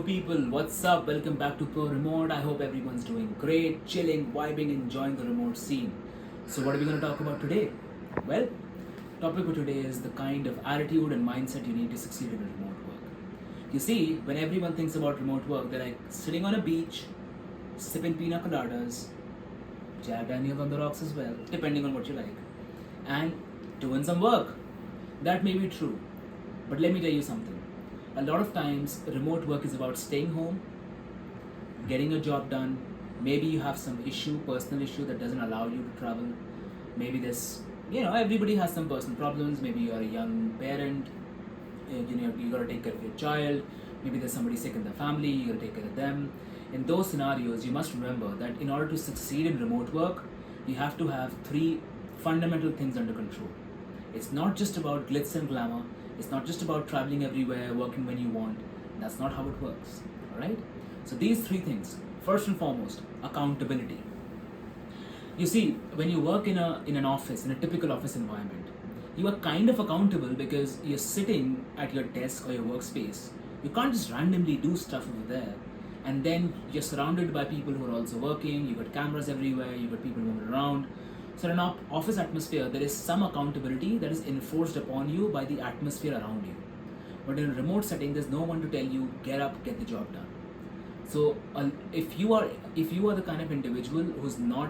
people, what's up? Welcome back to ProRemote. I hope everyone's doing great, chilling, vibing, enjoying the remote scene. So what are we going to talk about today? Well, topic for today is the kind of attitude and mindset you need to succeed in remote work. You see, when everyone thinks about remote work, they're like sitting on a beach, sipping pina coladas, Jack Daniels on the rocks as well, depending on what you like, and doing some work. That may be true, but let me tell you something. A lot of times, remote work is about staying home, getting a job done. Maybe you have some personal issue that doesn't allow you to travel. Maybe everybody has some personal problems. Maybe you're a young parent, you gotta take care of your child. Maybe there's somebody sick in the family, you gotta take care of them. In those scenarios, you must remember that in order to succeed in remote work, you have to have three fundamental things under control. It's not just about glitz and glamour. It's not just about traveling everywhere, working when you want. That's not how it works. Alright? So these three things. First and foremost, accountability. You see, when you work in an office, in a typical office environment, you are kind of accountable because you're sitting at your desk or your workspace. You can't just randomly do stuff over there. And then you're surrounded by people who are also working, you've got cameras everywhere, you've got people moving around. So in an office atmosphere, there is some accountability that is enforced upon you by the atmosphere around you. But in a remote setting, there's no one to tell you, get up, get the job done. So if you are the kind of individual who's not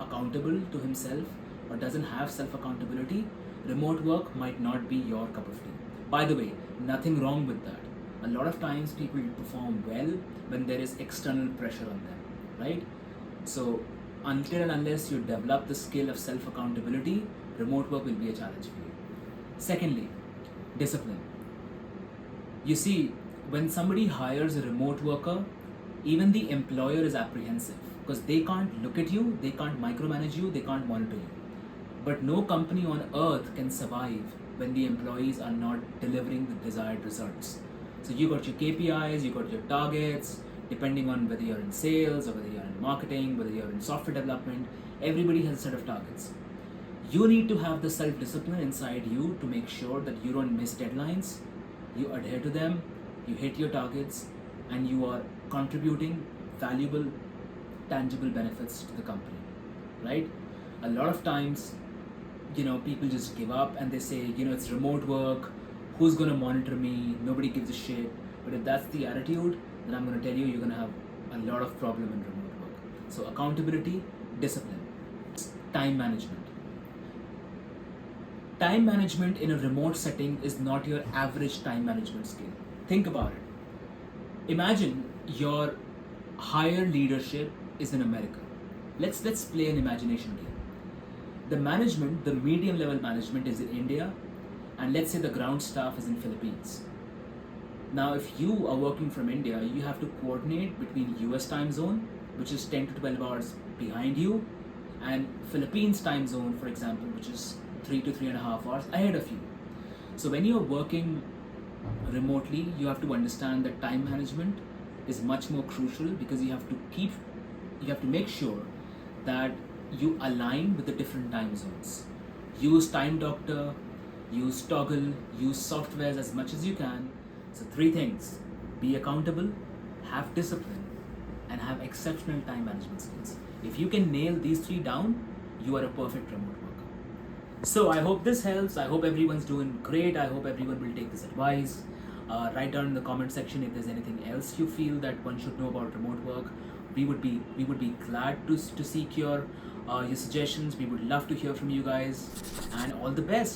accountable to himself or doesn't have self-accountability, remote work might not be your cup of tea. By the way, nothing wrong with that. A lot of times people perform well when there is external pressure on them, right? So until and unless you develop the skill of self-accountability, remote work will be a challenge for you. Secondly, discipline. You see, when somebody hires a remote worker, even the employer is apprehensive because they can't look at you, they can't micromanage you, they can't monitor you. But no company on earth can survive when the employees are not delivering the desired results. So you got your KPIs, you got your targets, depending on whether you're in sales or whether you're in marketing, whether you're in software development, everybody has a set of targets. You need to have the self-discipline inside you to make sure that you don't miss deadlines, you adhere to them, you hit your targets, and you are contributing valuable, tangible benefits to the company, right? A lot of times, people just give up and they say, it's remote work, who's gonna monitor me, nobody gives a shit. But if that's the attitude, then I'm going to tell you, you're going to have a lot of problem in remote work. So accountability, discipline, time management. Time management in a remote setting is not your average time management skill. Think about it. Imagine your higher leadership is in America. Let's play an imagination game. The management, the medium level management is in India, and let's say the ground staff is in Philippines. Now, if you are working from India, you have to coordinate between US time zone, which is 10 to 12 hours behind you, and Philippines time zone, for example, which is 3 to 3.5 hours ahead of you. So when you're working remotely, you have to understand that time management is much more crucial because you have to make sure that you align with the different time zones. Use Time Doctor, use Toggle, use softwares as much as you can. So three things: be accountable, have discipline, and have exceptional time management skills. If you can nail these three down, you are a perfect remote worker. So I hope this helps. I hope everyone's doing great. I hope everyone will take this advice. Write down in the comment section if there's anything else you feel that one should know about remote work. We would be glad to seek your suggestions. We would love to hear from you guys, and all the best.